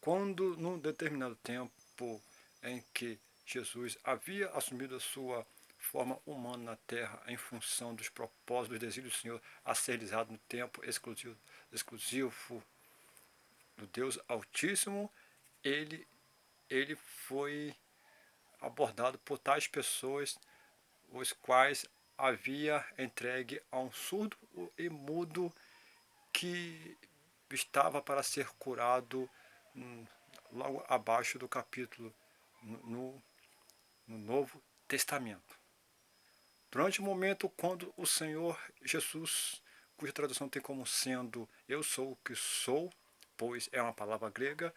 quando num determinado tempo em que Jesus havia assumido a sua forma humana na terra em função dos propósitos, dos desígnios do Senhor a ser realizado no tempo exclusivo do Deus Altíssimo, ele foi abordado por tais pessoas, os quais havia entregue a um surdo e mudo que estava para ser curado logo abaixo do capítulo no Novo Testamento. Durante o momento quando o Senhor Jesus, cuja tradução tem como sendo eu sou o que sou, pois é uma palavra grega,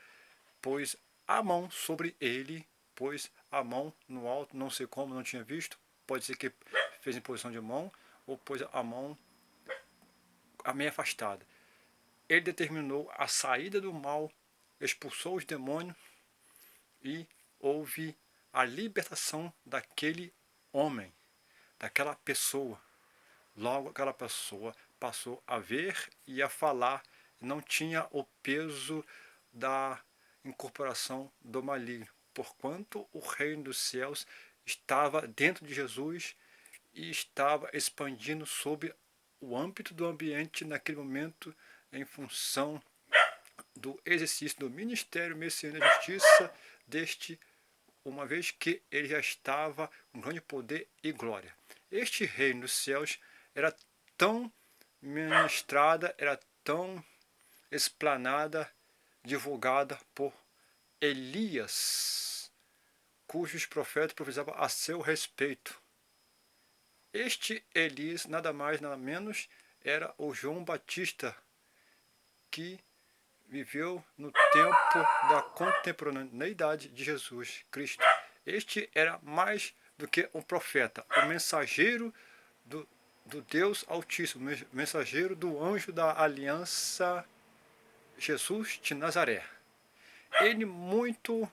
pôs a mão sobre ele, pôs a mão no alto, não sei como, não tinha visto, pode ser que fez em posição de mão, ou pôs a mão a meio afastada. Ele determinou a saída do mal, expulsou os demônios e houve a libertação daquele homem, daquela pessoa. Logo aquela pessoa passou a ver e a falar, não tinha o peso da incorporação do maligno, porquanto o reino dos céus estava dentro de Jesus e estava expandindo sob o âmbito do ambiente naquele momento em função do exercício do ministério messiânico da justiça deste, uma vez que ele já estava com grande poder e glória. Este reino dos céus era tão ministrada, era tão explanada, divulgada por Elias, cujos profetas profetizavam a seu respeito. Este Elias, nada mais, nada menos, era o João Batista, que viveu no tempo da contemporaneidade de Jesus Cristo. Este era mais do que um profeta, o mensageiro do Deus Altíssimo, mensageiro do anjo da aliança, Jesus de Nazaré. Ele muito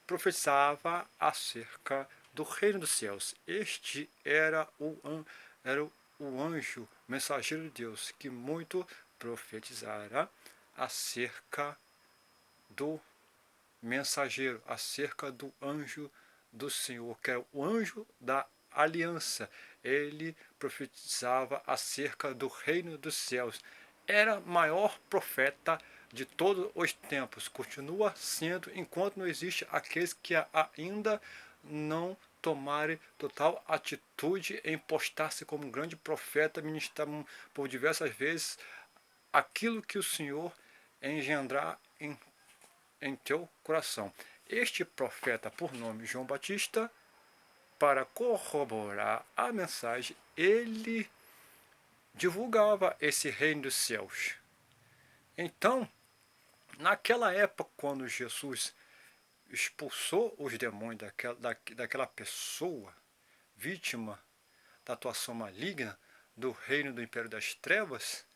profetizava acerca do reino dos céus. Este era o anjo mensageiro de Deus que muito profetizara acerca do mensageiro, acerca do anjo do Senhor, que era o anjo da aliança. Ele profetizava acerca do reino dos céus. Era o maior profeta de todos os tempos. Continua sendo, enquanto não existe aqueles que ainda não tomarem total atitude em postar-se como um grande profeta, ministrar por diversas vezes aquilo que o Senhor engendrar em teu coração. Este profeta, por nome João Batista, para corroborar a mensagem, ele divulgava esse reino dos céus. Então, naquela época, quando Jesus expulsou os demônios daquela pessoa, vítima da atuação maligna do reino do império das trevas,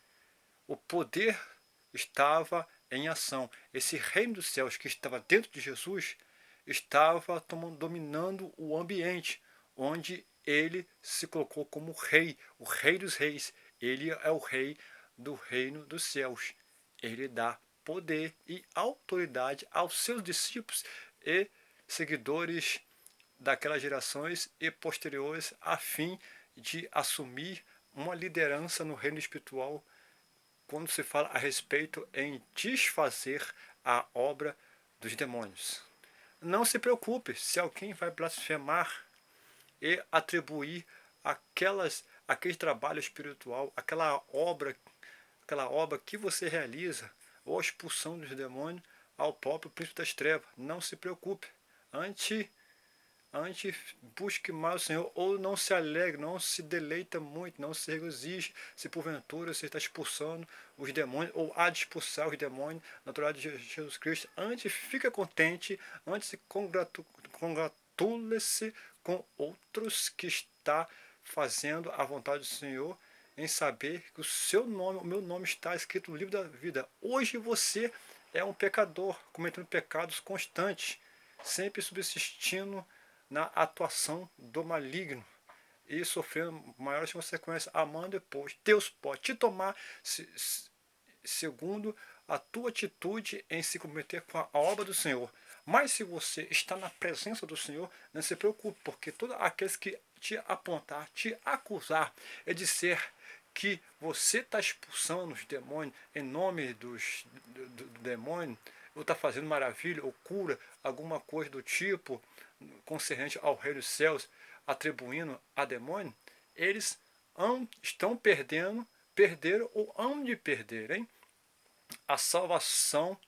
o poder estava em ação. Esse reino dos céus que estava dentro de Jesus estava dominando o ambiente onde ele se colocou como rei, o rei dos reis. Ele é o rei do reino dos céus. Ele dá poder e autoridade aos seus discípulos e seguidores daquelas gerações e posteriores, a fim de assumir uma liderança no reino espiritual quando se fala a respeito em desfazer a obra dos demônios. Não se preocupe se alguém vai blasfemar e atribuir aquele trabalho espiritual, aquela obra que você realiza, ou a expulsão dos demônios, ao próprio príncipe das trevas. Não se preocupe. Antes busque mais o Senhor, ou não se alegre, não se deleita muito, não se regozije se porventura você está expulsando os demônios, ou há de expulsar os demônios na autoridade de Jesus Cristo. Antes fica contente, antes se congratule-se com outros que está fazendo a vontade do Senhor, em saber que o meu nome está escrito no livro da vida. Hoje você é um pecador, cometendo pecados constantes, sempre subsistindo na atuação do maligno e sofrendo maiores consequências, amando depois. Deus pode te tomar segundo a tua atitude em se comprometer com a obra do Senhor. Mas se você está na presença do Senhor, não se preocupe, porque todos aqueles que te apontar, te acusar, é dizer que você está expulsando os demônios em nome do demônio, ou está fazendo maravilha, ou cura, alguma coisa do tipo, concernente ao reino dos céus, atribuindo a demônio, eles estão perderam ou hão de perder, hein? A salvação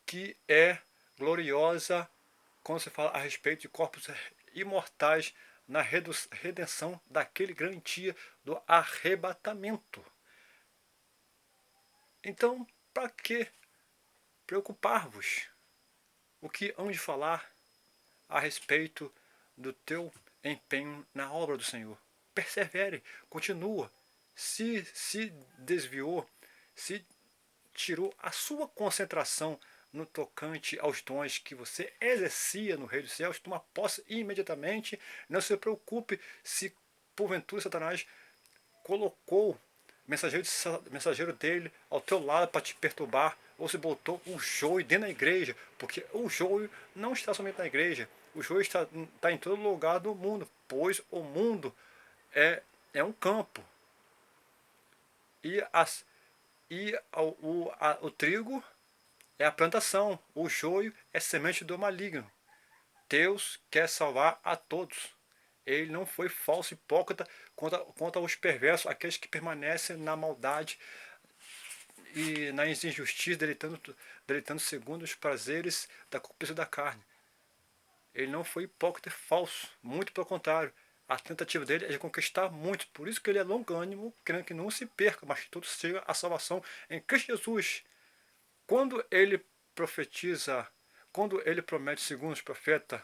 que é gloriosa quando se fala a respeito de corpos imortais na redenção daquele grande dia do arrebatamento. Então, para que preocupar-vos? O que hão de falar a respeito do teu empenho na obra do Senhor? Persevere, continua. Se desviou, se tirou a sua concentração no tocante aos dons que você exercia no Reino dos Céus, toma posse imediatamente. Não se preocupe se porventura Satanás colocou mensageiro dele ao teu lado para te perturbar, ou se botou um joio dentro da igreja, porque o joio não está somente na igreja, o joio está em todo lugar do mundo, pois o mundo é um campo. O trigo é a plantação, o joio é semente do maligno. Deus quer salvar a todos. Ele não foi falso hipócrita contra os perversos, aqueles que permanecem na maldade e na injustiça, deleitando segundo os prazeres da concupiscência da carne. Ele não foi hipócrita e falso, muito pelo contrário. A tentativa dele é de conquistar muitos, por isso que ele é longânimo, querendo que não se perca, mas que todos chegam à salvação em Cristo Jesus. Quando ele profetiza, quando ele promete, segundo os profetas,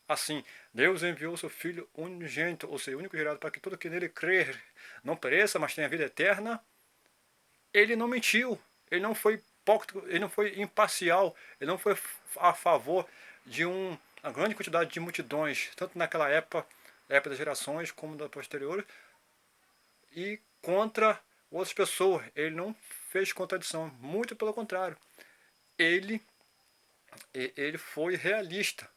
assim, Deus enviou seu Filho unigênito, ou seja, único gerado, para que todo que nele crer não pereça, mas tenha vida eterna, ele não mentiu, ele não foi hipócrita, ele não foi imparcial, ele não foi a favor de uma grande quantidade de multidões, tanto naquela época das gerações, como da posterior, e contra outras pessoas. Ele não fez contradição, muito pelo contrário. Ele foi realista.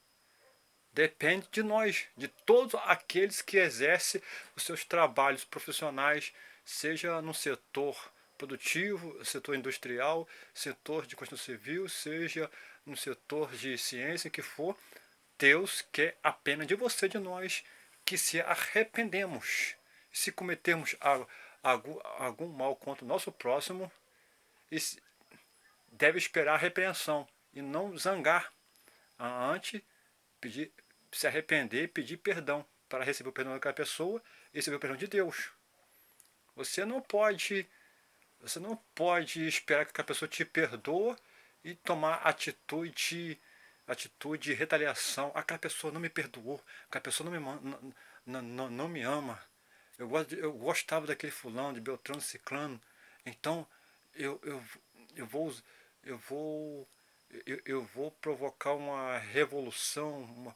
Depende de nós, de todos aqueles que exercem os seus trabalhos profissionais, seja no setor produtivo, setor industrial, setor de construção civil, seja no setor de ciência, que for. Deus quer apenas de você, de nós, que se arrependemos. Se cometermos algum mal contra o nosso próximo, deve esperar a repreensão e não zangar. Antes, se arrepender e pedir perdão para receber o perdão daquela pessoa e receber o perdão de Deus. Você não pode esperar que a pessoa te perdoe e tomar atitude de retaliação. Aquela pessoa não me perdoou, aquela pessoa não me ama. Eu gostava daquele fulano, de Beltrano, Ciclano. Então eu vou provocar uma revolução,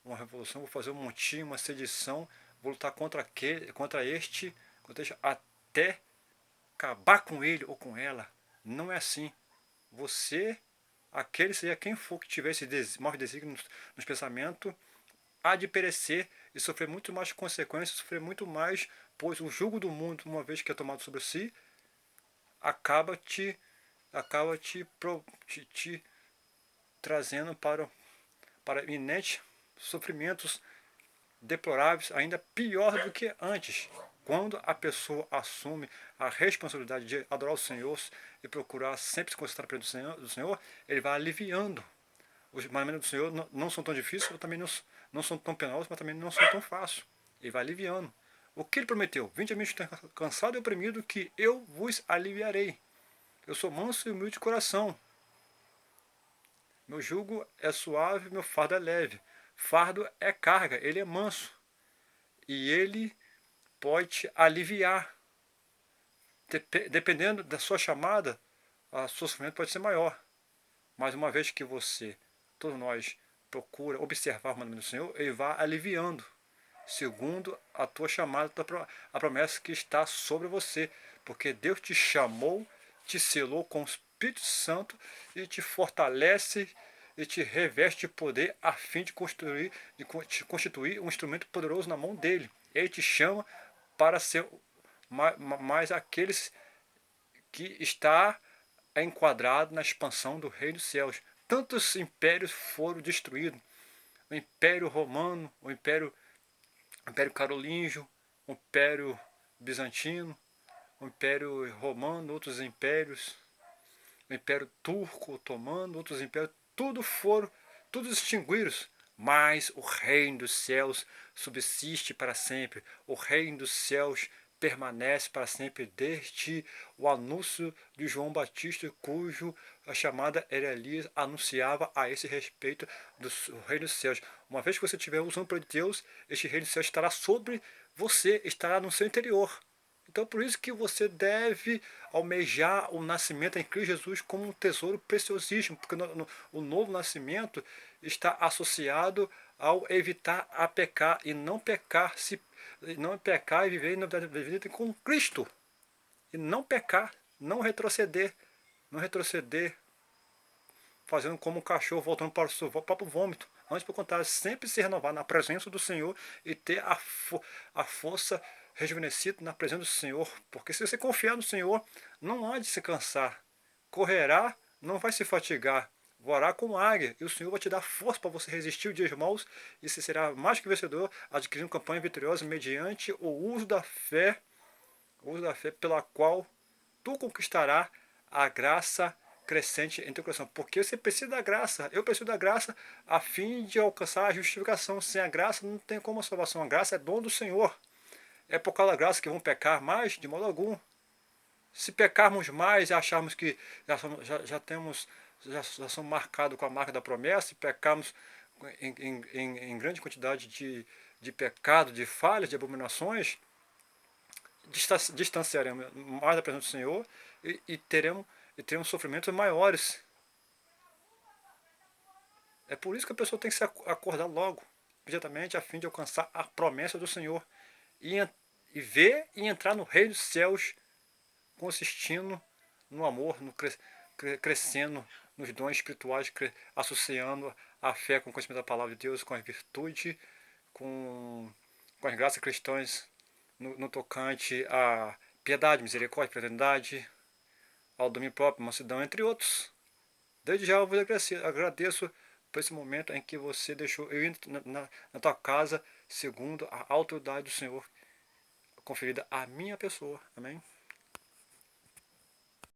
vou fazer um motim, uma sedição, vou lutar contra este, até acabar com ele ou com ela. Não é assim. Você, aquele seja quem for que tiver esse mau desígnio nos pensamentos, há de perecer e sofrer muito mais consequências, sofrer muito mais, pois o jugo do mundo, uma vez que é tomado sobre si, acaba te trazendo para iminentes sofrimentos deploráveis, ainda pior do que antes. Quando a pessoa assume a responsabilidade de adorar o Senhor e procurar sempre se concentrar perto do Senhor, ele vai aliviando. Os mandamentos do Senhor não são tão difíceis, também não são tão penosos, mas também não são tão fáceis. Ele vai aliviando. O que ele prometeu? Vinde a mim, estou cansado e oprimido, que eu vos aliviarei. Eu sou manso e humilde de coração. Meu jugo é suave, meu fardo é leve. Fardo é carga, ele é manso. E ele pode te aliviar. Dependendo da sua chamada, o sofrimento pode ser maior. Mas uma vez que todos nós, procura observar o mandamento do Senhor, ele vai aliviando, segundo a tua chamada, a promessa que está sobre você. Porque Deus te chamou, te selou com Espírito Santo e te fortalece e te reveste de poder a fim de te constituir um instrumento poderoso na mão dele. Ele te chama para ser mais aqueles que está enquadrado na expansão do reino dos céus. Tantos impérios foram destruídos. O Império Romano, o Império Carolíngio, o Império Bizantino, o Império Romano, outros impérios, o Império Turco, Otomano, outros impérios, todos extinguiram. Mas o reino dos céus subsiste para sempre. O reino dos céus permanece para sempre desde o anúncio de João Batista, cujo a chamada era Elias anunciava a esse respeito do reino dos céus. Uma vez que você estiver usando para Deus, este reino dos céus estará sobre você, estará no seu interior. Então, por isso que você deve almejar o nascimento em Cristo Jesus como um tesouro preciosíssimo, porque o novo nascimento está associado ao evitar a pecar e não pecar, não pecar e viver na vida com Cristo. E não pecar, não retroceder, fazendo como um cachorro voltando para o seu próprio vômito. Antes, pelo contrário, sempre se renovar na presença do Senhor e ter a força rejuvenescida na presença do Senhor. Porque se você confiar no Senhor, não há de se cansar. Correrá, não vai se fatigar. Voará como águia, e o Senhor vai te dar força para você resistir os dias maus, e você será mais que vencedor, adquirindo campanha vitoriosa mediante o uso da fé pela qual tu conquistará a graça crescente em teu coração. Porque você precisa da graça. Eu preciso da graça a fim de alcançar a justificação. Sem a graça não tem como a salvação. A graça é dom do Senhor. É por causa da graça que vão pecar mais? De modo algum. Se pecarmos mais e acharmos que já somos marcados com a marca da promessa, e pecarmos em grande quantidade de pecado, de falhas, de abominações, distanciaremos mais da presença do Senhor e teremos sofrimentos maiores. É por isso que a pessoa tem que se acordar logo, imediatamente, a fim de alcançar a promessa do Senhor e ver e entrar no reino dos céus, consistindo no amor, crescendo nos dons espirituais, associando a fé com o conhecimento da palavra de Deus, com a virtude, com as graças cristãs no tocante à piedade, misericórdia, fraternidade, ao domínio próprio, mansidão, entre outros. Desde já eu vos agradeço por esse momento em que você deixou eu ir na tua casa segundo a autoridade do Senhor conferida à minha pessoa. Amém?